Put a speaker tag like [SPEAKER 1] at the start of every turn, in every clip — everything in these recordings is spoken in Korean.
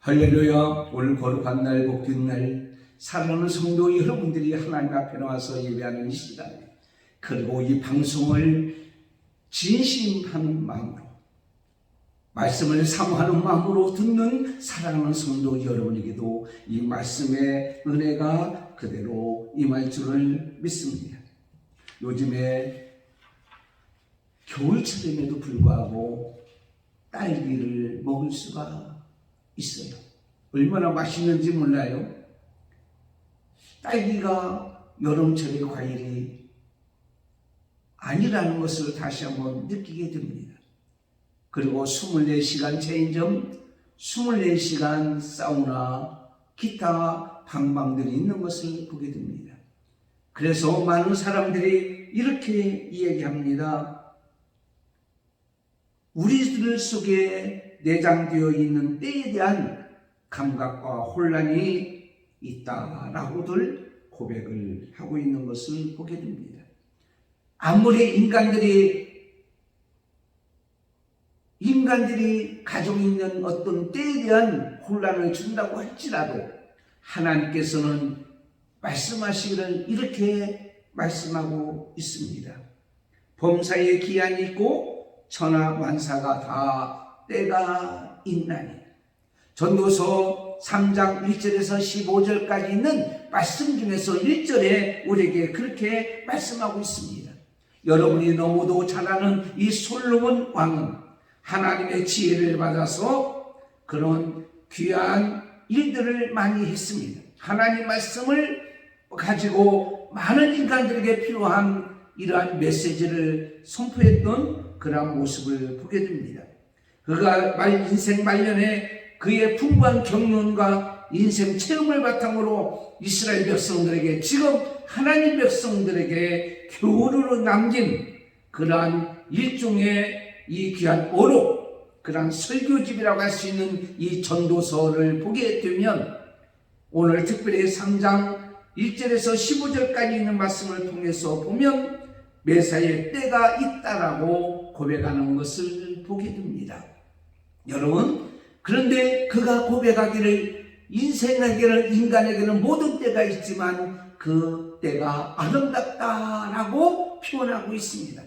[SPEAKER 1] 할렐루야. 오늘 거룩한 날, 복된 날, 사랑하는 성도 여러분들이 하나님 앞에 나와서 예배하는 이 시간에, 그리고 이 방송을 진심한 마음으로, 말씀을 사모하는 마음으로 듣는 사랑하는 성도 여러분에게도 이 말씀의 은혜가 그대로 임할 줄을 믿습니다. 요즘에 겨울철임에도 불구하고 딸기를 먹을 수가 있어요. 얼마나 맛있는지 몰라요. 딸기가 여름철의 과일이 아니라는 것을 다시 한번 느끼게 됩니다. 그리고 24시간 체인점, 24시간 사우나, 기타 방방들이 있는 것을 보게 됩니다. 그래서 많은 사람들이 이렇게 이야기합니다. 우리들 속에 내장되어 있는 때에 대한 감각과 혼란이 있다라고들 고백을 하고 있는 것을 보게 됩니다. 아무리 인간들이 가지고 있는 어떤 때에 대한 혼란을 준다고 할지라도 하나님께서는 말씀하시기를 이렇게 말씀하고 있습니다. 범사에 기한이 있고 천하만사가 다 때가 있나니. 전도서 3장 1절에서 15절까지 있는 말씀 중에서 1절에 우리에게 그렇게 말씀하고 있습니다. 여러분이 너무도 잘 아는 이 솔로몬 왕은 하나님의 지혜를 받아서 그런 귀한 일들을 많이 했습니다. 하나님 말씀을 가지고 많은 인간들에게 필요한 이러한 메시지를 선포했던 그러한 모습을 보게 됩니다. 그가 인생 말년에 그의 풍부한 경륜과 인생 체험을 바탕으로 이스라엘 백성들에게, 지금 하나님 백성들에게 교훈으로 남긴 그러한 일종의 이 귀한 어록, 그러한 설교집이라고 할 수 있는 이 전도서를 보게 되면 오늘 특별히 3장 1절에서 15절까지 있는 말씀을 통해서 보면 메사의 때가 있다라고 고백하는 것을 보게 됩니다. 여러분, 그런데 그가 고백하기를 인간에게는 모든 때가 있지만 그 때가 아름답다라고 표현하고 있습니다.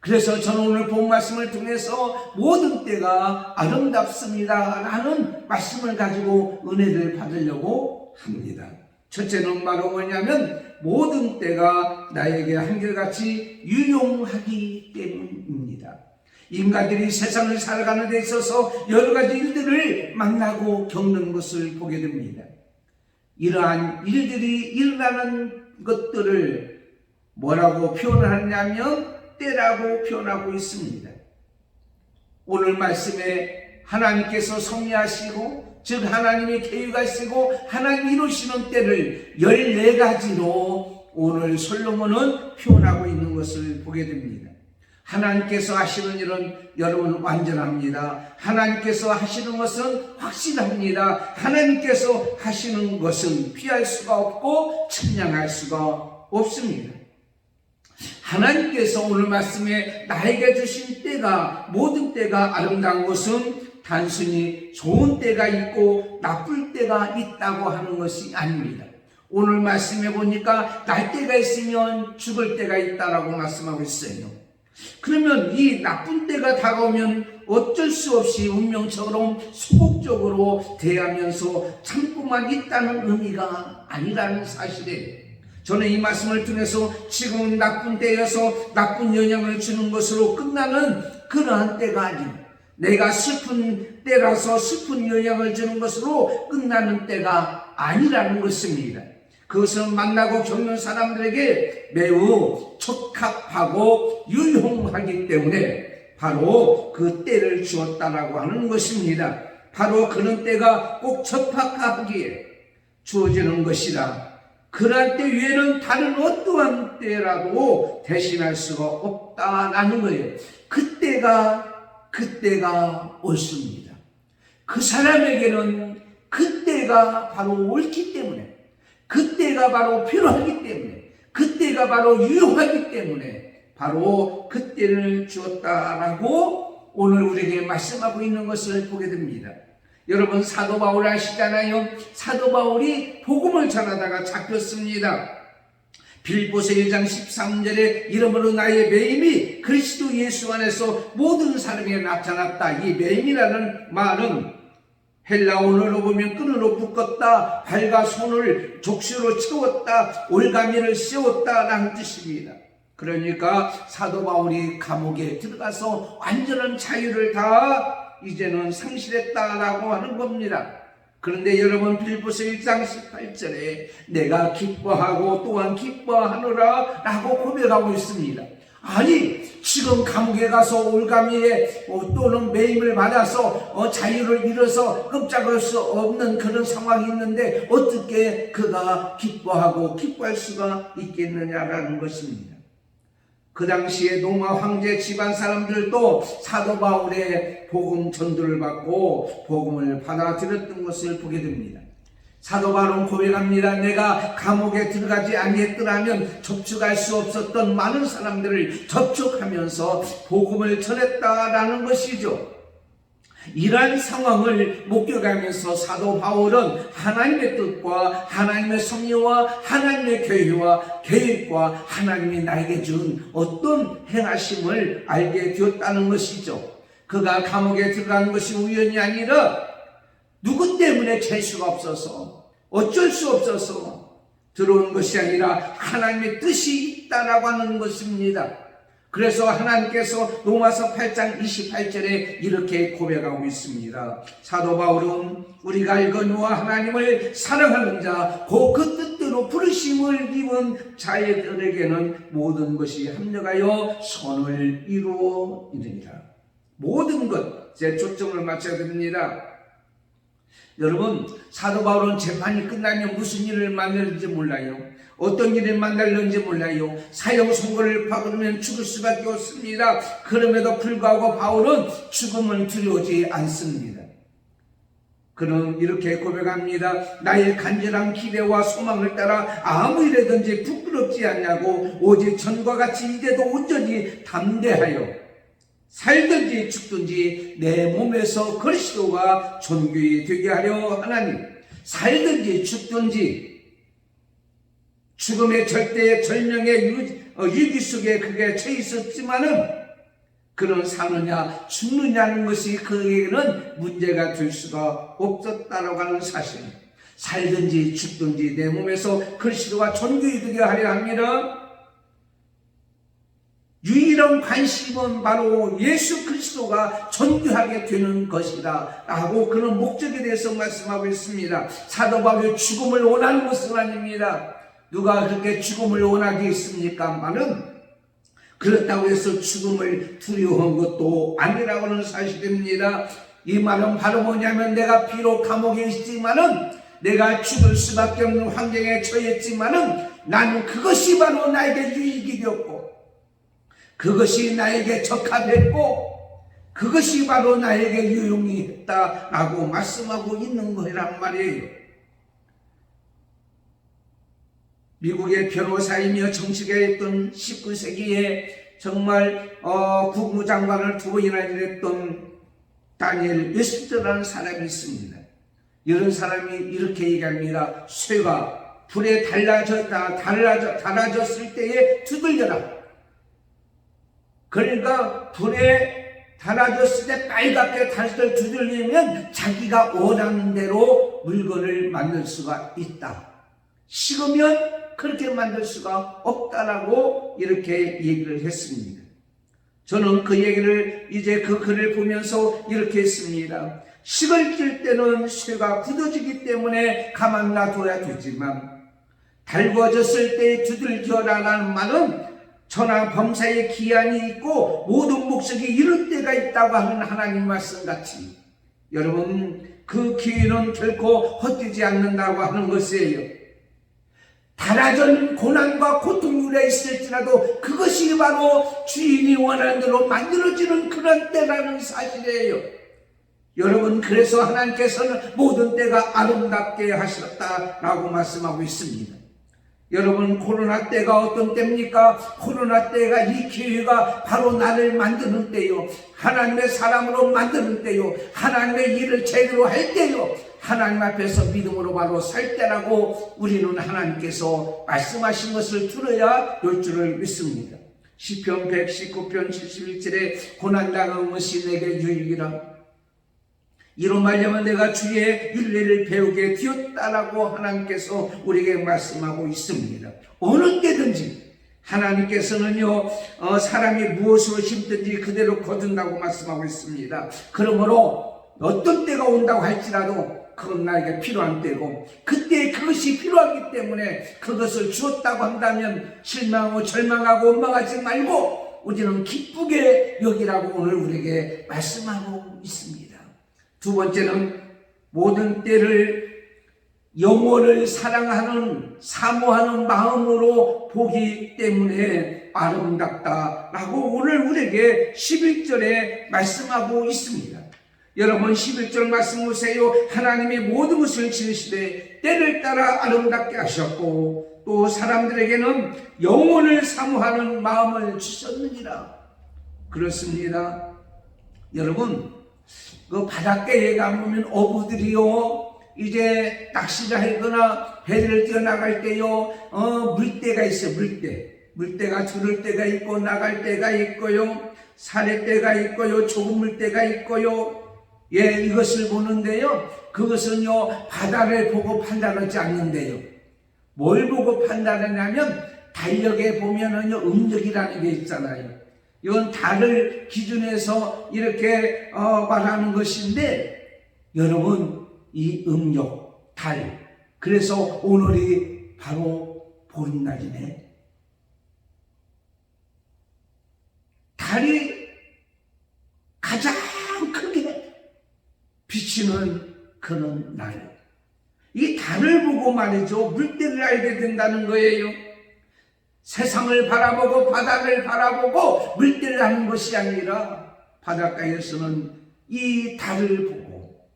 [SPEAKER 1] 그래서 저는 오늘 본 말씀을 통해서 모든 때가 아름답습니다 라는 말씀을 가지고 은혜를 받으려고 합니다. 첫째는 바로 뭐냐면 모든 때가 나에게 한결같이 유용하기 때문입니다. 인간들이 세상을 살아가는 데 있어서 여러 가지 일들을 만나고 겪는 것을 보게 됩니다. 이러한 일들이 일어나는 것들을 뭐라고 표현하냐면 때라고 표현하고 있습니다. 오늘 말씀에 하나님께서 섭리하시고, 즉 하나님이 계획하시고 하나님이 이루시는 때를 14가지로 오늘 솔로몬은 표현하고 있는 것을 보게 됩니다. 하나님께서 하시는 일은 여러분 완전합니다. 하나님께서 하시는 것은 확실합니다. 하나님께서 하시는 것은 피할 수가 없고 측량할 수가 없습니다. 하나님께서 오늘 말씀에 나에게 주신 때가, 모든 때가 아름다운 것은 단순히 좋은 때가 있고 나쁠 때가 있다고 하는 것이 아닙니다. 오늘 말씀해 보니까 날 때가 있으면 죽을 때가 있다라고 말씀하고 있어요. 그러면 이 나쁜 때가 다가오면 어쩔 수 없이 운명처럼 소극적으로 대하면서 참고만 있다는 의미가 아니라는 사실이에요. 저는 이 말씀을 통해서 지금은 나쁜 때여서 나쁜 영향을 주는 것으로 끝나는 그러한 때가 아닙니다. 내가 슬픈 때라서 슬픈 영향을 주는 것으로 끝나는 때가 아니라는 것입니다. 그것은 만나고 겪는 사람들에게 매우 적합하고 유용하기 때문에 바로 그 때를 주었다라고 하는 것입니다. 바로 그런 때가 꼭 적합하기에 주어지는 것이라, 그러한 때 외에는 다른 어떠한 때라도 대신할 수가 없다라는 거예요. 그때가 옳습니다. 그 사람에게는 그때가 바로 옳기 때문에, 그때가 바로 필요하기 때문에, 그때가 바로 유용하기 때문에 바로 그때를 주었다라고 오늘 우리에게 말씀하고 있는 것을 보게 됩니다. 여러분 사도 바울 아시잖아요. 사도 바울이 복음을 전하다가 잡혔습니다. 빌립보서 1장 13절에 이러므로 나의 매임이 그리스도 예수 안에서 모든 사람에게 나타났다. 이 매임이라는 말은 헬라어로 보면 끈으로 묶었다, 발과 손을 족쇄로 채웠다, 올가미를 씌웠다라는 뜻입니다. 그러니까 사도 바울이 감옥에 들어가서 완전한 자유를 다 이제는 상실했다라고 하는 겁니다. 그런데 여러분 빌립보서 1장 18절에 내가 기뻐하고 또한 기뻐하노라 라고 고백하고 있습니다. 아니 지금 감옥에 가서 올가미에 또는 매임을 받아서 자유를 잃어서 끔찍할 수 없는 그런 상황이 있는데 어떻게 그가 기뻐하고 기뻐할 수가 있겠느냐라는 것입니다. 그 당시에 로마 황제 집안 사람들도 사도 바울의 복음 전도를 받고 복음을 받아들였던 것을 보게 됩니다. 사도 바울은 고백합니다. 내가 감옥에 들어가지 아니했더라면 접촉할 수 없었던 많은 사람들을 접촉하면서 복음을 전했다라는 것이죠. 이러한 상황을 목격하면서 사도 바울은 하나님의 뜻과 하나님의 섭리와 하나님의 교회와 계획과 하나님이 나에게 준 어떤 행하심을 알게 되었다는 것이죠. 그가 감옥에 들어가는 것이 우연이 아니라 누구 때문에 재수가 없어서 어쩔 수 없어서 들어온 것이 아니라 하나님의 뜻이 있다라고 하는 것입니다. 그래서 하나님께서 로마서 8장 28절에 이렇게 고백하고 있습니다. 사도 바울은 우리가 알거니와 하나님을 사랑하는 자 곧 그 뜻대로 부르심을 입은 자들에게는 모든 것이 합력하여 선을 이루어이르니라. 모든 것, 제 초점을 맞춰야 됩니다. 여러분 사도 바울은 재판이 끝나면 무슨 일을 만날지 몰라요. 어떤 일을 만날는지 몰라요. 사형 선고를 받으면 죽을 수밖에 없습니다. 그럼에도 불구하고 바울은 죽음을 두려워하지 않습니다. 그는 이렇게 고백합니다. 나의 간절한 기대와 소망을 따라 아무 일에든지 부끄럽지 않냐고 오직 전과 같이 이제도 온전히 담대하여 살든지 죽든지 내 몸에서 그리스도가 존귀 되게 하려 하나니 살든지 죽든지 죽음의 절대 절명의 위기 속에 그게 처해 있었지만은 그는 사느냐 죽느냐는 것이 그에게는 문제가 될 수가 없었다라고 하는 사실. 살든지 죽든지 내 몸에서 그리스도가 존귀 되게 하려 합니다. 유일한 관심은 바로 예수 그리스도가 존귀하게 되는 것이다 라고 그런 목적에 대해서 말씀하고 있습니다. 사도 바울이 죽음을 원하는 것은 아닙니다. 누가 그렇게 죽음을 원하겠습니까만은 그렇다고 해서 죽음을 두려워한 것도 아니라고 하는 사실입니다. 이 말은 바로 뭐냐면 내가 비록 감옥에 있지만은 내가 죽을 수밖에 없는 환경에 처했지만은 나는 그것이 바로 나에게 유익이 되었고 그것이 나에게 적합했고 그것이 바로 나에게 유용이 있다라고 말씀하고 있는 거란 말이에요. 미국의 변호사이며 정치가였던 19세기에 정말 국무장관을 2번이나 지냈던 다니엘 웨스트라는 사람이 있습니다. 이런 사람이 이렇게 얘기합니다. 쇠가 불에 달아졌을 때에 두들겨라. 그러니까 불에 달아졌을 때 빨갛게 다시 두들리면 자기가 원하는 대로 물건을 만들 수가 있다. 식으면 그렇게 만들 수가 없다라고 이렇게 얘기를 했습니다. 저는 그 얘기를 이제 그 글을 보면서 이렇게 했습니다. 식을 찔 때는 쇠가 굳어지기 때문에 가만 놔둬야 되지만 달궈졌을 때 두들겨라라는 말은 천하 범사의 기한이 있고 모든 목적이 이룰 때가 있다고 하는 하나님 말씀같이 여러분 그 기회는 결코 헛되지 않는다고 하는 것이에요. 달아전 고난과 고통이 있을지라도 그것이 바로 주인이 원하는 대로 만들어지는 그런 때라는 사실이에요. 여러분 그래서 하나님께서는 모든 때가 아름답게 하셨다라고 말씀하고 있습니다. 여러분, 코로나 때가 어떤 때입니까? 코로나 때가 이 기회가 바로 나를 만드는 때요, 하나님의 사람으로 만드는 때요, 하나님의 일을 제대로 할 때요, 하나님 앞에서 믿음으로 바로 살 때라고 우리는 하나님께서 말씀하신 것을 들어야 될 줄을 믿습니다. 시편 119편 71절에 고난당한 것이 내게 유익이라, 이로 말하면 내가 주의 율례를 배우게 되었다라고 하나님께서 우리에게 말씀하고 있습니다. 어느 때든지 하나님께서는요, 사람이 무엇으로 심든지 그대로 거둔다고 말씀하고 있습니다. 그러므로 어떤 때가 온다고 할지라도 그건 나에게 필요한 때고, 그때 그것이 필요하기 때문에 그것을 주었다고 한다면 실망하고 절망하고 원망하지 말고 우리는 기쁘게 여기라고 오늘 우리에게 말씀하고 있습니다. 두 번째는 모든 때를 영혼을 사랑하는 사모하는 마음으로 보기 때문에 아름답다라고 오늘 우리에게 11절에 말씀하고 있습니다. 여러분, 11절 말씀 보세요. 하나님이 모든 것을 지으시되 때를 따라 아름답게 하셨고 또 사람들에게는 영혼을 사모하는 마음을 주셨느니라. 그렇습니다. 여러분, 그 바닷가에 가보면 어부들이요, 이제 낚시를 하거나 배를 뛰어나갈 때요, 물때가 있어요. 물때가 들을 때가 있고 나갈 때가 있고요, 사례 때가 있고요, 조금 물때가 있고요. 예, 이것을 보는데요, 그것은요 바다를 보고 판단하지 않는데요, 뭘 보고 판단하냐면 달력에 보면은요 음력이라는 게 있잖아요. 이건 달을 기준해서 이렇게 말하는 것인데, 여러분, 이 음력, 달, 그래서 오늘이 바로 보름날이네. 달이 가장 크게 비치는 그런 날, 이 달을 보고 말이죠, 물때를 알게 된다는 거예요. 세상을 바라보고 바다를 바라보고 물때를 하는 것이 아니라 바닷가에서는 이 달을 보고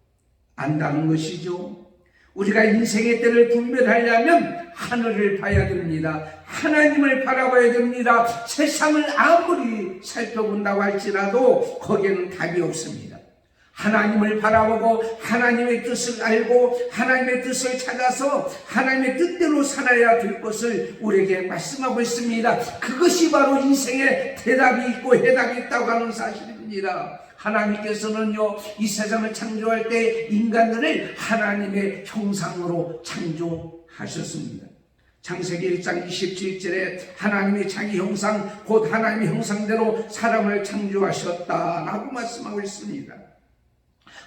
[SPEAKER 1] 안다는 것이죠. 우리가 인생의 때를 분별하려면 하늘을 봐야 됩니다. 하나님을 바라봐야 됩니다. 세상을 아무리 살펴본다고 할지라도 거기에는 답이 없습니다. 하나님을 바라보고 하나님의 뜻을 알고 하나님의 뜻을 찾아서 하나님의 뜻대로 살아야 될 것을 우리에게 말씀하고 있습니다. 그것이 바로 인생에 대답이 있고 해답이 있다고 하는 사실입니다. 하나님께서는요, 이 세상을 창조할 때 인간들을 하나님의 형상으로 창조하셨습니다. 창세기 1장 27절에 하나님이 자기 형상, 곧 하나님의 형상대로 사람을 창조하셨다라고 말씀하고 있습니다.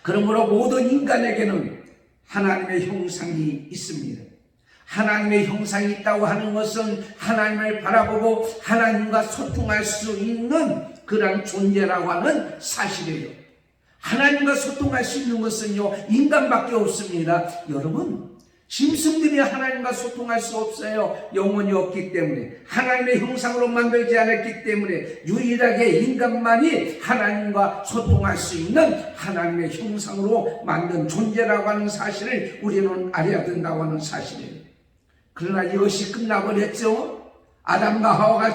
[SPEAKER 1] 그러므로 모든 인간에게는 하나님의 형상이 있습니다. 하나님의 형상이 있다고 하는 것은 하나님을 바라보고 하나님과 소통할 수 있는 그런 존재라고 하는 사실이에요. 하나님과 소통할 수 있는 것은요, 인간밖에 없습니다. 여러분, 짐승들이 하나님과 소통할 수 없어요. 영혼이 없기 때문에, 하나님의 형상으로 만들지 않았기 때문에 유일하게 인간만이 하나님과 소통할 수 있는 하나님의 형상으로 만든 존재라고 하는 사실을 우리는 알아야 된다고 하는 사실이에요. 그러나 이것이 끝나버렸죠. 아담과 하와가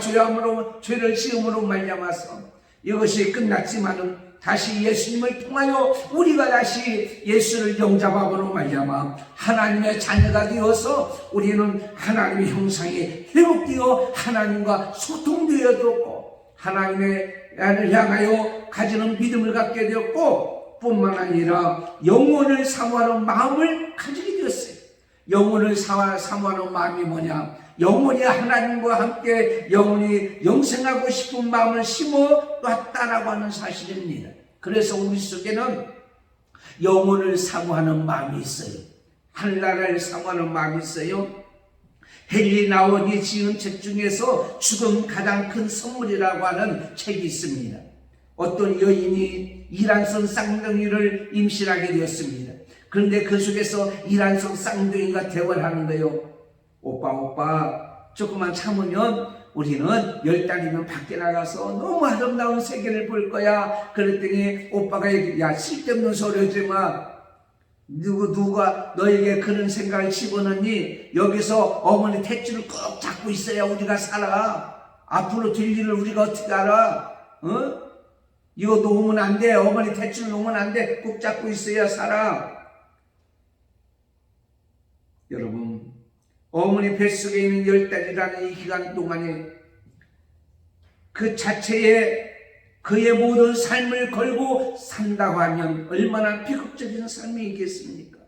[SPEAKER 1] 죄를 지음으로 말미암아서 이것이 끝났지만은 다시 예수님을 통하여 우리가 다시 예수를 영접함으로 말미암아 하나님의 자녀가 되어서 우리는 하나님의 형상이 회복되어 하나님과 소통되어졌고 하나님의 나를 향하여 가지는 믿음을 갖게 되었고, 뿐만 아니라 영혼을 사모하는 마음을 가지게 되었어요. 영혼을 사모하는 마음이 뭐냐? 영혼이 하나님과 함께 영혼이 영생하고 싶은 마음을 심어놨다라고 하는 사실입니다. 그래서 우리 속에는 영혼을 사모하는 마음이 있어요. 하늘나라를 사모하는 마음이 있어요. 헨리 나워디 지은 책 중에서 죽음 가장 큰 선물이라고 하는 책이 있습니다. 어떤 여인이 이란성 쌍둥이를 임신하게 되었습니다. 그런데 그 속에서 이란성 쌍둥이가 대화를 하는 거예요. 오빠, 조금만 참으면 우리는 10달이면 밖에 나가서 너무 아름다운 세계를 볼 거야. 그랬더니 오빠가 야, 쓸데없는 소리 하지 마. 누가 너에게 그런 생각을 집어넣니? 여기서 어머니 탯줄을 꼭 잡고 있어야 우리가 살아. 앞으로 될 일을 우리가 어떻게 알아? 이거 놓으면 안 돼. 어머니 탯줄 놓으면 안 돼. 꼭 잡고 있어야 살아. 여러분, 어머니 뱃속에 있는 10달이라는 이 기간 동안에 그 자체에 그의 모든 삶을 걸고 산다고 하면 얼마나 비극적인 삶이겠습니까?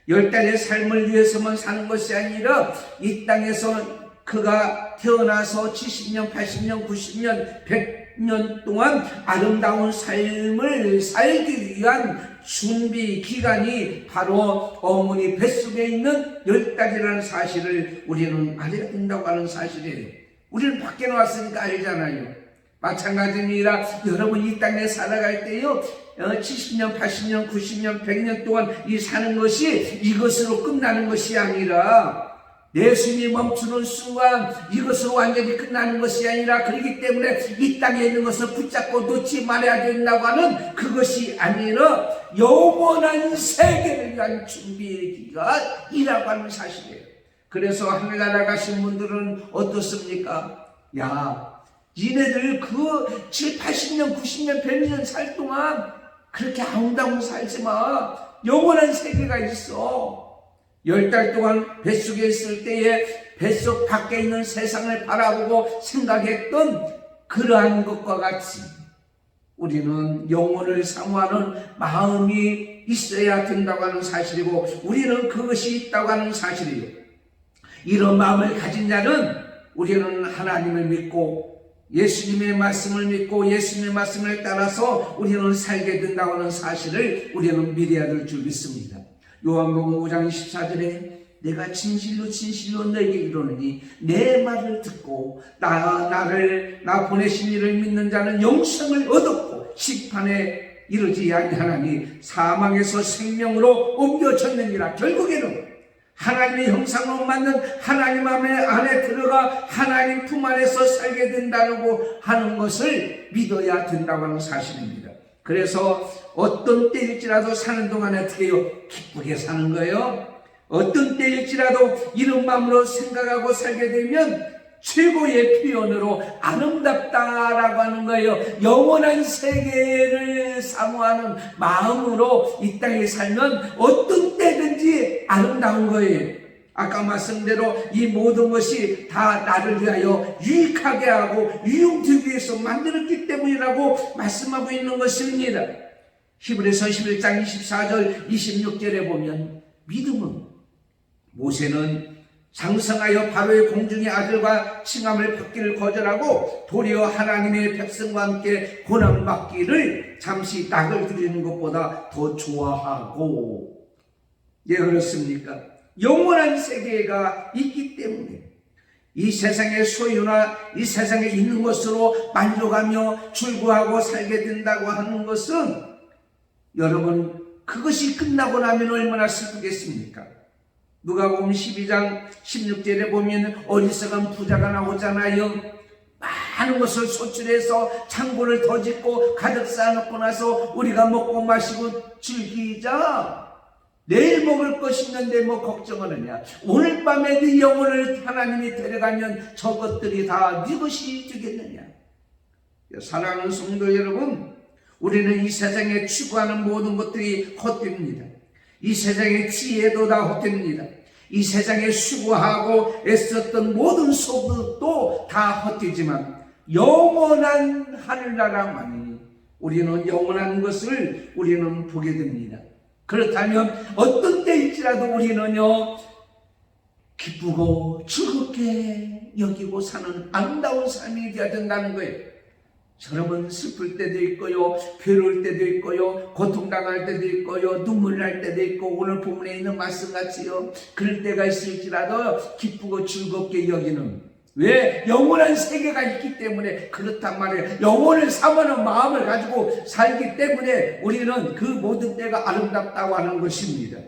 [SPEAKER 1] 10달의 삶을 위해서만 사는 것이 아니라 이 땅에서 그가 태어나서 70년, 80년, 90년, 100년 동안 아름다운 삶을 살기 위한 준비 기간이 바로 어머니 뱃속에 있는 10달이라는 사실을 우리는 알아야 된다고 하는 사실이에요. 우리는 밖에 나왔으니까 알잖아요. 마찬가지입니다. 여러분 이 땅에 살아갈 때요 70년, 80년, 90년, 100년 동안 이 사는 것이 이것으로 끝나는 것이 아니라 내 숨이 멈추는 순간 이것으로 완전히 끝나는 것이 아니라 그렇기 때문에 이 땅에 있는 것을 붙잡고 놓지 말아야 된다고 하는 그것이 아니라 영원한 세계를 위한 준비 기간이라고 하는 사실이에요. 그래서 하늘나라 가신 분들은 어떻습니까? 야, 니네들 그 7, 80년, 90년, 100년 살 동안 그렇게 아웅다웅 살지 마. 영원한 세계가 있어. 10달 동안 뱃속에 있을 때에 뱃속 밖에 있는 세상을 바라보고 생각했던 그러한 것과 같이 우리는 영혼을 사모하는 마음이 있어야 된다고 하는 사실이고 우리는 그것이 있다고 하는 사실이에요. 이런 마음을 가진 자는 우리는 하나님을 믿고 예수님의 말씀을 믿고 예수님의 말씀을 따라서 우리는 살게 된다고 하는 사실을 우리는 믿어야 될 줄 믿습니다. 요한복음 5장 14절에 내가 진실로 너에게 이르노니 내 말을 듣고 나 보내신 이를 믿는 자는 영생을 얻었고 심판에 이르지 아니하나니 사망에서 생명으로 옮겨졌느니라. 결국에는 하나님의 형상으로 만든 하나님 안에 들어가 하나님 품 안에서 살게 된다고 하는 것을 믿어야 된다고 하는 사실입니다. 그래서 어떤 때일지라도 사는 동안에 어떻게 해요? 기쁘게 사는 거예요. 어떤 때일지라도 이런 마음으로 생각하고 살게 되면 최고의 표현으로 아름답다라고 하는 거예요. 영원한 세계를 사모하는 마음으로 이 땅에 살면 어떤 때든지 아름다운 거예요. 아까 말씀대로 이 모든 것이 다 나를 위하여 유익하게 하고 유용되기 위해서 만들었기 때문이라고 말씀하고 있는 것입니다. 히브리서 11장 24절 26절에 보면 믿음은 모세는 장성하여 바로의 공중의 아들과 칭함을 받기를 거절하고 도리어 하나님의 백성과 함께 고난받기를 잠시 낙을 드리는 것보다 더 좋아하고, 예, 그렇습니까? 영원한 세계가 있기 때문에 이 세상의 소유나 이 세상에 있는 것으로 만족하며 출구하고 살게 된다고 하는 것은 여러분 그것이 끝나고 나면 얼마나 슬프겠습니까? 누가복음 12장 16절에 보면 어리석은 부자가 나오잖아요. 많은 것을 소출해서 창고를 더 짓고 가득 쌓아놓고 나서 우리가 먹고 마시고 즐기자. 내일 먹을 것이 있는데 뭐 걱정을 하냐. 오늘 밤에 네 영혼을 하나님이 데려가면 저것들이 다 네 것이 되겠느냐. 사랑하는 성도 여러분, 우리는 이 세상에 추구하는 모든 것들이 헛됩니다. 이 세상의 지혜도 다 헛됩니다. 이 세상에 수고하고 애썼던 모든 소득도 다 헛되지만 영원한 하늘나라만이 우리는 영원한 것을 우리는 보게 됩니다. 그렇다면 어떤 때일지라도 우리는요 기쁘고 즐겁게 여기고 사는 아름다운 삶이 되어야 된다는 거예요. 여러분 슬플 때도 있고요, 괴로울 때도 있고요, 고통당할 때도 있고요, 눈물 날 때도 있고 오늘 본문에 있는 말씀같이요 그럴 때가 있을지라도 기쁘고 즐겁게 여기는, 왜? 영원한 세계가 있기 때문에 그렇단 말이에요. 영혼을 사모하는 마음을 가지고 살기 때문에 우리는 그 모든 때가 아름답다고 하는 것입니다.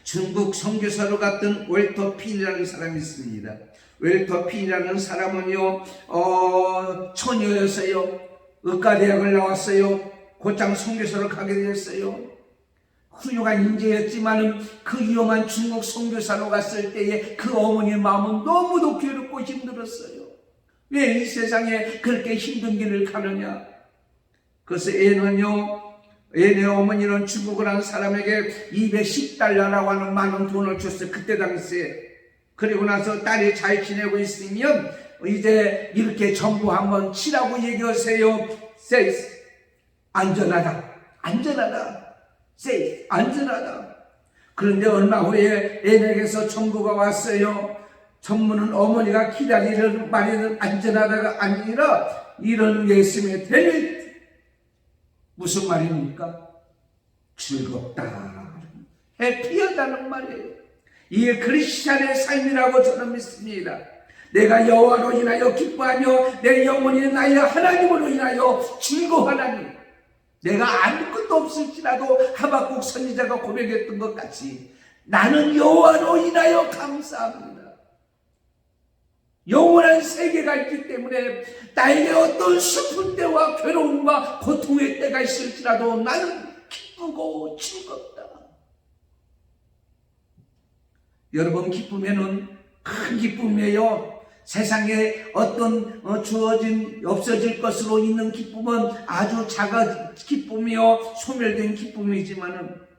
[SPEAKER 1] 중국 선교사로 갔던 웰터 핀이라는 사람이 있습니다. 웰터 핀이라는 사람은요 처녀였어요. 의과대학을 나왔어요. 곧장 선교사로 가게 되었어요. 훌륭한 인재였지만은 그 위험한 중국 선교사로 갔을 때에 그 어머니의 마음은 너무도 괴롭고 힘들었어요. 왜 이 세상에 그렇게 힘든 길을 가느냐? 그래서 애네 어머니는 중국을 한 사람에게 210달러라고 하는 많은 돈을 줬어요. 그때 당시에. 그리고 나서 딸이 잘 지내고 있으면 이제 이렇게 정부 한번 치라고 얘기하세요. says 안전하다. says 안전하다. 그런데 얼마 후에 애네에게서 정부가 왔어요. 정부는 어머니가 기다리는 말에는 안전하다가 아니라 이런 예수님의 되는 무슨 말입니까? 즐겁다. 해피하다는 말이에요. 이게 크리스찬의 삶이라고 저는 믿습니다. 내가 여호와로 인하여 기뻐하며 내 영혼이 나의 하나님으로 인하여 즐거워하나니 내가 아무것도 없을지라도 하박국 선지자가 고백했던 것 같이 나는 여호와로 인하여 감사합니다. 영원한 세계가 있기 때문에 나에게 어떤 슬픈 때와 괴로움과 고통의 때가 있을지라도 나는 기쁘고 즐겁다. 여러분, 기쁨에는 큰 기쁨이에요. 세상에 어떤 없어질 것으로 있는 기쁨은 아주 작은 기쁨이요 소멸된 기쁨이지만은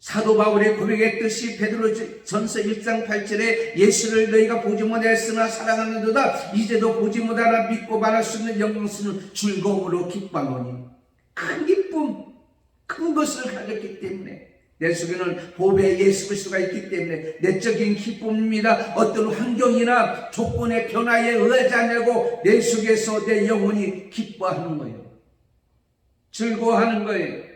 [SPEAKER 1] 사도 바울이 고백했듯이 베드로전서 1장 8절에 예수를 너희가 보지 못하였으나 사랑하는도다 이제도 보지 못하나 믿고 말할 수 있는 영광스러운 즐거움으로 기뻐하노니 큰 기쁨, 큰 것을 가졌기 때문에 내 속에는 보배의 예수 그리스도가 있기 때문에 내적인 기쁨입니다. 어떤 환경이나 조건의 변화에 의하지 않고 내 속에서 내 영혼이 기뻐하는 거예요. 즐거워하는 거예요.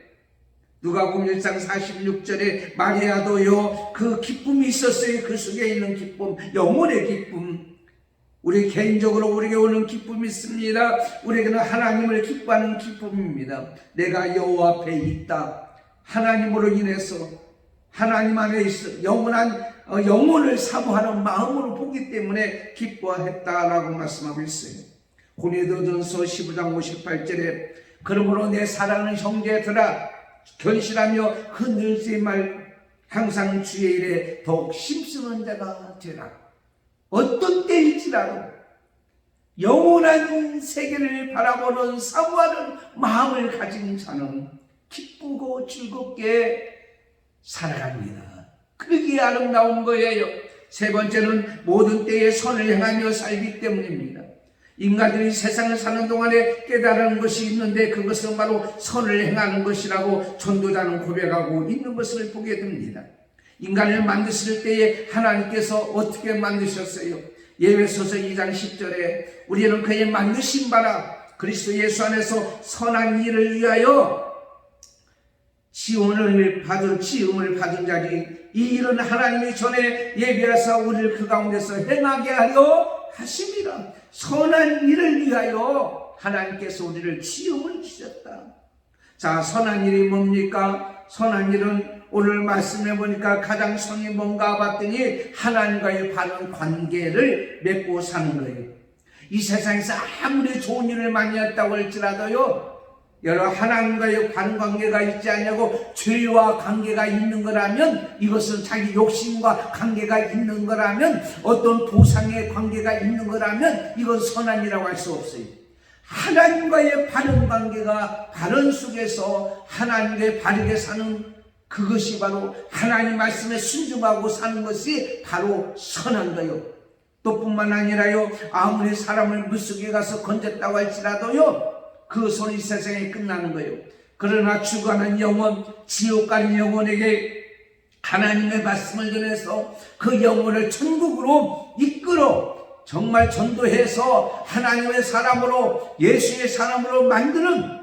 [SPEAKER 1] 누가복음 1장 46절에 마리아도요 그 기쁨이 있었어요. 그 속에 있는 기쁨, 영혼의 기쁨. 우리 개인적으로 우리에게 오는 기쁨이 있습니다. 우리에게는 하나님을 기뻐하는 기쁨입니다. 내가 여호와 앞에 있다. 하나님으로 인해서 하나님 안에 있어 영원한 영혼을 사모하는 마음으로 보기 때문에 기뻐했다라고 말씀하고 있어요. 고린도전서 15장 58절에 그러므로 내 사랑하는 형제들아 견실하며 흔들지 말 항상 주의 일에 더욱 힘쓰는 자가 되라. 어떤 때일지라도 영원한 세계를 바라보는 사모하는 마음을 가진 자는 기쁘고 즐겁게 살아갑니다. 그러기에 아름다운 거예요. 세 번째는 모든 때에 선을 행하며 살기 때문입니다. 인간들이 세상을 사는 동안에 깨달은 것이 있는데 그것은 바로 선을 행하는 것이라고 전도자는 고백하고 있는 것을 보게 됩니다. 인간을 만드실 때에 하나님께서 어떻게 만드셨어요? 예배소서 2장 10절에 우리는 그의 만드신 바라 그리스도 예수 안에서 선한 일을 위하여 지음을 받은 자리 이 일은 하나님이 전에 예비하사 우리를 그 가운데서 행하게 하려 하심이라. 선한 일을 위하여 하나님께서 우리를 지음을 주셨다. 자, 선한 일이 뭡니까? 선한 일은 오늘 말씀해 보니까 가장 선이 뭔가 봤더니 하나님과의 바른 관계를 맺고 사는 거예요. 이 세상에서 아무리 좋은 일을 많이 했다고 할지라도요 여러 하나님과의 바른 관계가 있지 않냐고 죄와 관계가 있는 거라면 이것은 자기 욕심과 관계가 있는 거라면 어떤 보상의 관계가 있는 거라면 이건 선한이라고 할 수 없어요. 하나님과의 바른 관계가 바른 속에서 하나님께 바르게 사는 그것이 바로 하나님 말씀에 순종하고 사는 것이 바로 선한 거예요. 또 뿐만 아니라요 아무리 사람을 물속에 가서 건졌다고 할지라도요 그 손이 세상에 끝나는 거예요. 그러나 죽어가는 영혼, 지옥 가는 영혼에게 하나님의 말씀을 전해서 그 영혼을 천국으로 이끌어 정말 전도해서 하나님의 사람으로 예수의 사람으로 만드는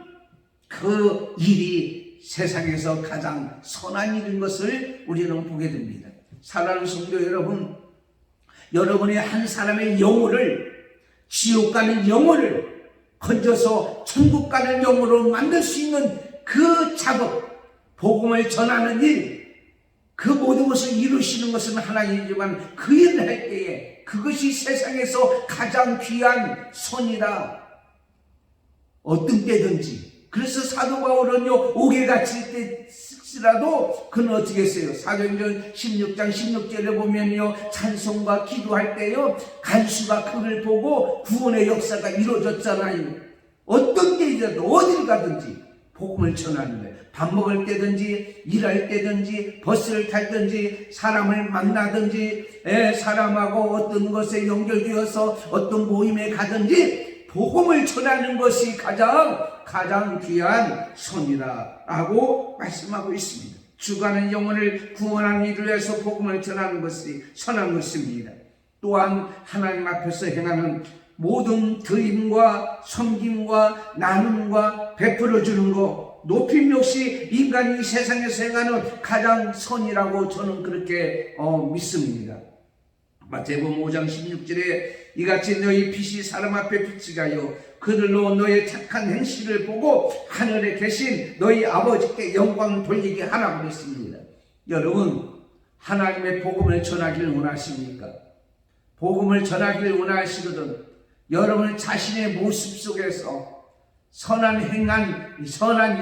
[SPEAKER 1] 그 일이 세상에서 가장 선한 일인 것을 우리는 보게 됩니다. 사랑하는 성도 여러분, 여러분의 한 사람의 영혼을 지옥 가는 영혼을 건져서 천국 가는 영으로 만들 수 있는 그 작업, 복음을 전하는 일, 그 모든 것을 이루시는 것은 하나님이지만 그 일을 할 때에 그것이 세상에서 가장 귀한 선이다. 어떤 때든지 그래서 사도 바울은요, 옥에 갇힐 때라도 그는 어떻게 했어요? 사도행전 16장 16절에 보면요, 찬송과 기도할 때요, 간수가 그를 보고 구원의 역사가 이루어졌잖아요. 어떤 때이라도 어딜 가든지 복음을 전하는 거예요. 밥 먹을 때든지 일할 때든지 버스를 탈든지 사람을 만나든지 사람하고 어떤 것에 연결되어서 어떤 모임에 가든지 복음을 전하는 것이 가장 귀한 선이라고 말씀하고 있습니다. 죽어가는 영혼을 구원하는 일을 위해서 복음을 전하는 것이 선한 것입니다. 또한 하나님 앞에서 행하는 모든 드림과 섬김과 나눔과 베풀어 주는 것, 높임 역시 인간이 세상에서 행하는 가장 선이라고 저는 그렇게 믿습니다. 마태복음 5장 16절에 이같이 너희 빛이 사람 앞에 빛이 가요 그들로 너의 착한 행실을 보고 하늘에 계신 너희 아버지께 영광을 돌리게 하라고 그랬습니다. 여러분, 하나님의 복음을 전하기를 원하십니까? 복음을 전하기를 원하시거든 여러분 자신의 모습 속에서 선한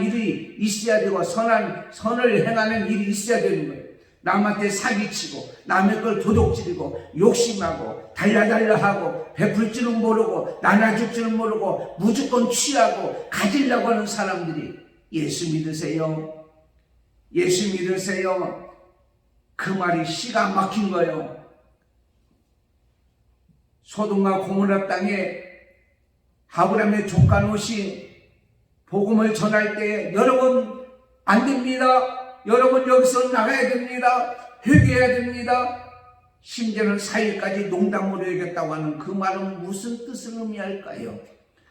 [SPEAKER 1] 일이 있어야 되고 선을 행하는 일이 있어야 되는 거예요. 남한테 사기치고 남의 걸 도둑질이고 욕심하고 달라달라하고 베풀 줄은 모르고 나눠줄 줄은 모르고 무조건 취하고 가지려고 하는 사람들이 예수 믿으세요? 예수 믿으세요? 그 말이 씨가 막힌 거예요. 소돔과 고모라 땅에 아브라함의 조카 롯이 복음을 전할 때 여러분 안 됩니다. 여러분 여기서 나가야 됩니다. 회개해야 됩니다. 심지어는 4일까지 농담으로 해야겠다고 하는 그 말은 무슨 뜻을 의미할까요?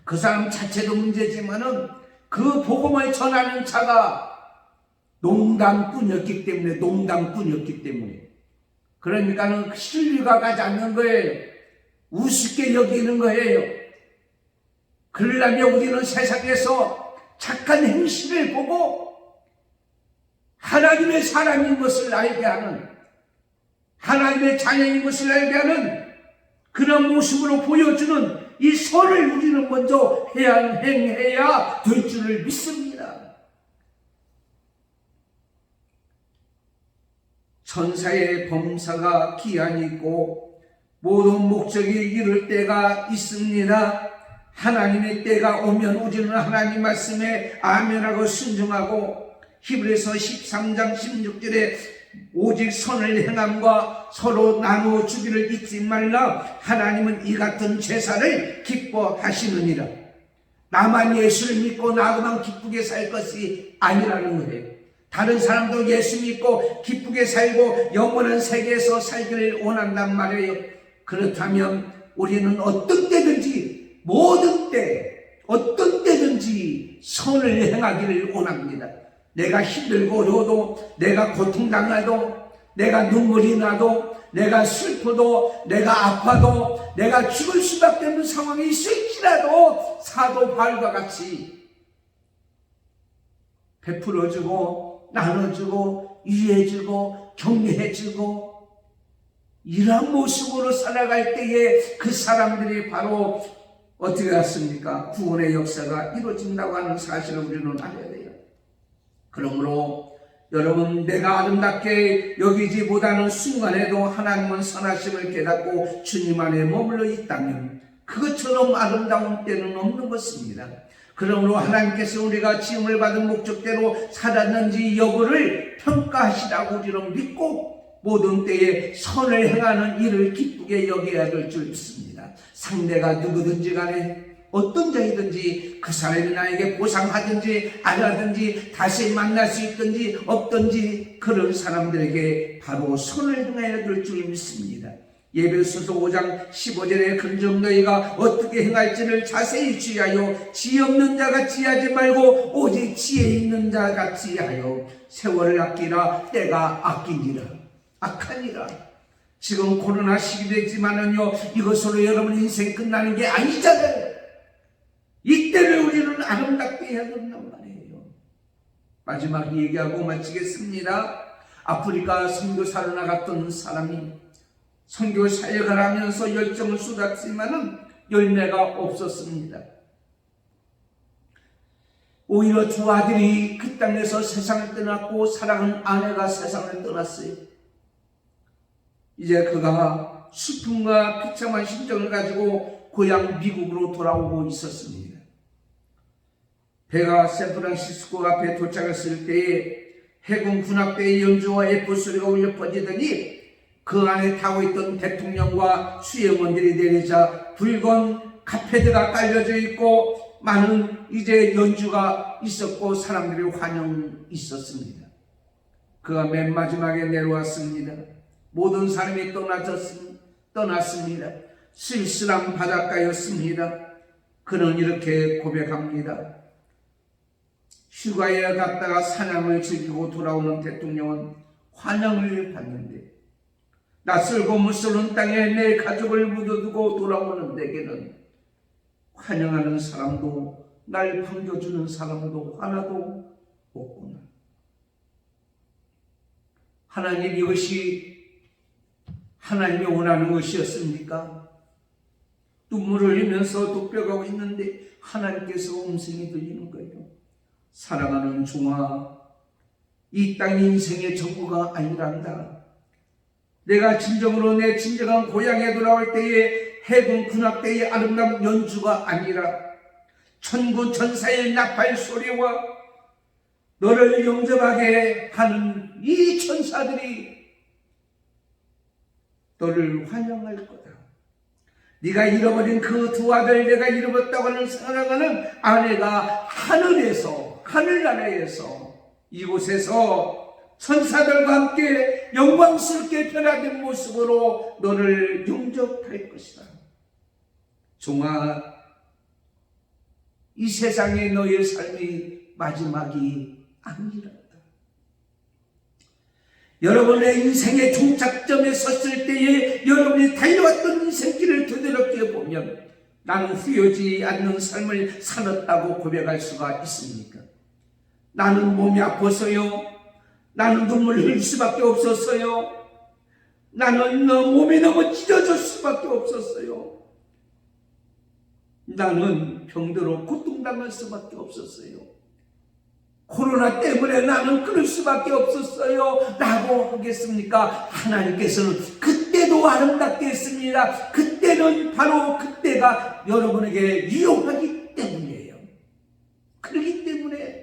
[SPEAKER 1] 그 사람 자체도 문제지만은 그 복음을 전하는 자가 농담꾼이었기 때문에 그러니까는 신뢰가 가지 않는 거예요. 우습게 여기는 거예요. 그러려면 우리는 세상에서 착한 행실을 보고 하나님의 사람인 것을 알게 하는, 하나님의 자녀인 것을 알게 하는 그런 모습으로 보여주는 이 선을 우리는 먼저 행해야 될 줄을 믿습니다. 천사의 범사가 기한이 있고 모든 목적이 이룰 때가 있습니다. 하나님의 때가 오면 우리는 하나님 말씀에 아멘하고 순종하고 히브리서 13장 16절에 오직 선을 행함과 서로 나누어 주기를 잊지 말라. 하나님은 이 같은 제사를 기뻐하시느니라. 나만 예수를 믿고 나만 기쁘게 살 것이 아니라는 거예요. 다른 사람도 예수 믿고 기쁘게 살고 영원한 세계에서 살기를 원한단 말이에요. 그렇다면 우리는 어떤 때든지 모든 때 어떤 때든지 선을 행하기를 원합니다. 내가 힘들고 어려워도 내가 고통당해도 내가 눈물이 나도 내가 슬퍼도 내가 아파도 내가 죽을 수밖에 없는 상황이 있을지라도 사도 바울과 같이 베풀어주고 나눠주고 이해해주고 격려해주고 이러한 모습으로 살아갈 때에 그 사람들이 바로 어떻게 했습니까? 구원의 역사가 이루어진다고 하는 사실을 우리는 알아야 돼요. 그러므로 여러분 내가 아름답게 여기지 못하는 순간에도 하나님은 선하심을 깨닫고 주님 안에 머물러 있다면 그것처럼 아름다운 때는 없는 것입니다. 그러므로 하나님께서 우리가 지음을 받은 목적대로 살았는지 여부를 평가하시라고 우리는 믿고 모든 때에 선을 행하는 일을 기쁘게 여겨야 될 줄 믿습니다. 상대가 누구든지 간에 어떤 자이든지 그 사람이 나에게 보상하든지 안 하든지 다시 만날 수 있든지 없든지 그런 사람들에게 바로 선을 행해야 될 줄 믿습니다. 예배소서 5장 15절에 근점 너희가 어떻게 행할지를 자세히 주의하여 지혜 없는 자같이 하지 말고 오직 지혜 있는 자같이 하여 세월을 아끼라. 때가 아끼니라. 악하니라. 지금 코로나 시기되지만은요 이것으로 여러분 인생 끝나는 게 아니잖아요. 이때를 우리는 아름답게 해야 된단 말이에요. 마지막 얘기하고 마치겠습니다. 아프리카 선교사로 나갔던 사람이 선교 사역을 하면서 열정을 쏟았지만은 열매가 없었습니다. 오히려 두 아들이 그 땅에서 세상을 떠났고 사랑하는 아내가 세상을 떠났어요. 이제 그가 슬픔과 비참한 심정을 가지고 고향 미국으로 돌아오고 있었습니다. 배가 샌프란시스코 앞에 도착했을 때에 해군 군악대의 연주와 애플 소리가 울려 퍼지더니 그 안에 타고 있던 대통령과 수행원들이 내리자 붉은 카페드가 깔려져 있고 많은 이제 연주가 있었고 사람들이 환영 있었습니다. 그가 맨 마지막에 내려왔습니다. 모든 사람이 떠났습니다. 쓸쓸한 바닷가였습니다. 그는 이렇게 고백합니다. 휴가에 갔다가 사냥을 즐기고 돌아오는 대통령은 환영을 받는데 낯설고 무서운 땅에 내 가족을 묻어두고 돌아오는 내게는 환영하는 사람도 날 반겨주는 사람도 하나도 없구나. 하나님, 이것이 하나님이 원하는 것이었습니까? 눈물을 흘리면서 독백하고 있는데 하나님께서 음성이 들리는 거예요. 사랑하는 종아, 이 땅이 인생의 전부가 아니란다. 내가 진정으로 내 진정한 고향에 돌아올 때에 해군 군악대의 아름다운 연주가 아니라 천군 천사의 나팔 소리와 너를 영접하게 하는 이 천사들이 너를 환영할 거다. 네가 잃어버린 그 두 아들, 내가 잃어버렸다고 하는 사랑하는 아내가 하늘나라에서 이곳에서 천사들과 함께 영광스럽게 변화된 모습으로 너를 영접할 것이다. 종아, 이 세상에 너의 삶이 마지막이 아니란다. 여러분의 인생의 종착점에 섰을 때에 여러분이 달려왔던 인생길을 되돌아보게 보면 나는 후회하지 않는 삶을 살았다고 고백할 수가 있습니까? 나는 몸이 아팠어요. 나는 눈물 흘릴 수밖에 없었어요. 나는 몸이 너무 찢어질 수밖에 없었어요. 나는 병들어 고통당할 수밖에 없었어요. 코로나 때문에 나는 그럴 수밖에 없었어요 라고 하겠습니까? 하나님께서는 그때도 아름답게 했습니다. 그때는 바로 그때가 여러분에게 유용하기 때문이에요. 그렇기 때문에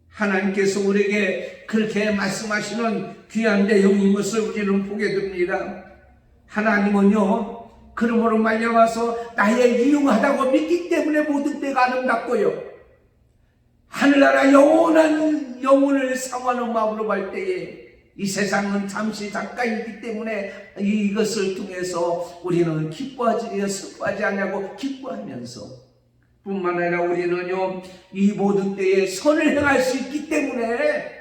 [SPEAKER 1] 하나님께서 우리에게 그렇게 말씀하시는 귀한 내용인 것을 우리는 보게 됩니다. 하나님은요, 그러므로 말미암아서 나의 유용하다고 믿기 때문에 모든 때가 아름답고요, 하늘나라 영원한 영혼을 상하는 마음으로 갈 때에 이 세상은 잠시 잠깐이기 때문에 이것을 통해서 우리는 기뻐하지 슬퍼하지 않냐고 기뻐하면서 뿐만 아니라 우리는요, 이 모든 때에 선을 행할 수 있기 때문에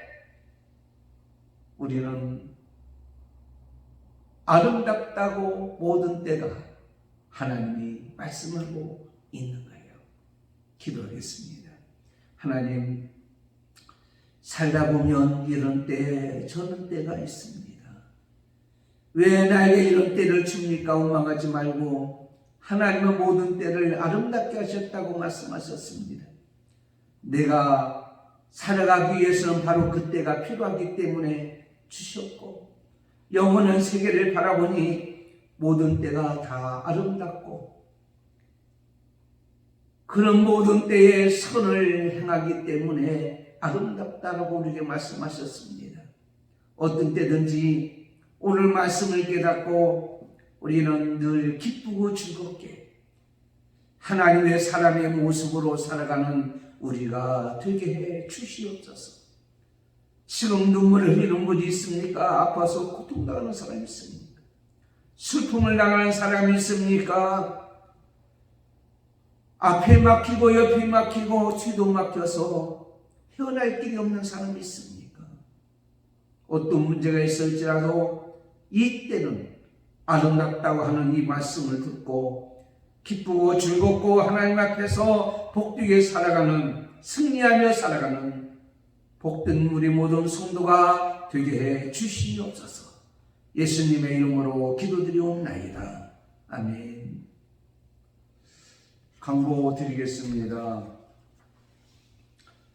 [SPEAKER 1] 우리는 아름답다고 모든 때가 하나님이 말씀하고 있는 거예요. 기도하겠습니다. 하나님, 살다 보면 이런 때 저런 때가 있습니다. 왜 나에게 이런 때를 줍니까? 원망하지 말고 하나님은 모든 때를 아름답게 하셨다고 말씀하셨습니다. 내가 살아가기 위해서는 바로 그때가 필요하기 때문에 주셨고, 영원한 세계를 바라보니 모든 때가 다 아름답고 그런 모든 때에 선을 행하기 때문에 아름답다라고 우리에게 말씀하셨습니다. 어떤 때든지 오늘 말씀을 깨닫고 우리는 늘 기쁘고 즐겁게 하나님의 사람의 모습으로 살아가는 우리가 되게 해 주시옵소서. 지금 눈물을 흘리는 분이 있습니까? 아파서 고통당하는 사람이 있습니까? 슬픔을 당하는 사람이 있습니까? 앞에 막히고 옆에 막히고 뒤도 막혀서 헤어날 길이 없는 사람이 있습니까? 어떤 문제가 있을지라도 이때는 아름답다고 하는 이 말씀을 듣고 기쁘고 즐겁고 하나님 앞에서 복되게 살아가는, 승리하며 살아가는 복된 우리 모든 성도가 되게 해 주시옵소서. 예수님의 이름으로 기도드리옵나이다. 아멘. 강보 드리겠습니다.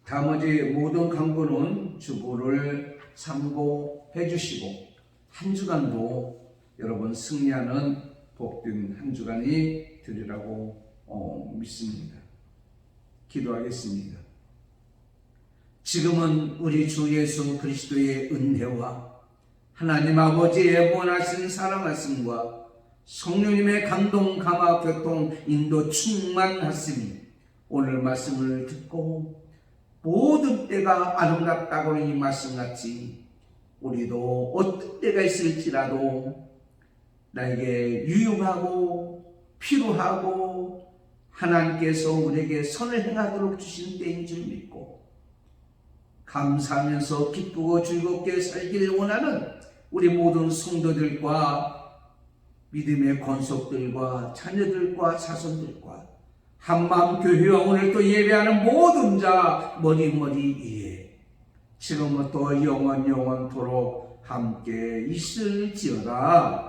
[SPEAKER 1] 나머지 모든 강구는 주보를 참고해 주시고 한 주간도 여러분 승리하는 복된 한 주간이 되리라고 믿습니다. 기도하겠습니다. 지금은 우리 주 예수 그리스도의 은혜와 하나님 아버지의 원하신 사랑하심과 성령님의 감동, 감화, 교통, 인도 충만하심이 오늘 말씀을 듣고 모든 때가 아름답다고 이 말씀같이 우리도 어떤 때가 있을지라도 나에게 유용하고 필요하고 하나님께서 우리에게 선을 행하도록 주신 때인 줄 믿고 감사하면서 기쁘고 즐겁게 살기를 원하는 우리 모든 성도들과 믿음의 권속들과 자녀들과 자손들과 한마음 교회와 오늘 또 예배하는 모든 자 머리머리 위에 지금부터 영원토록 함께 있을지어다.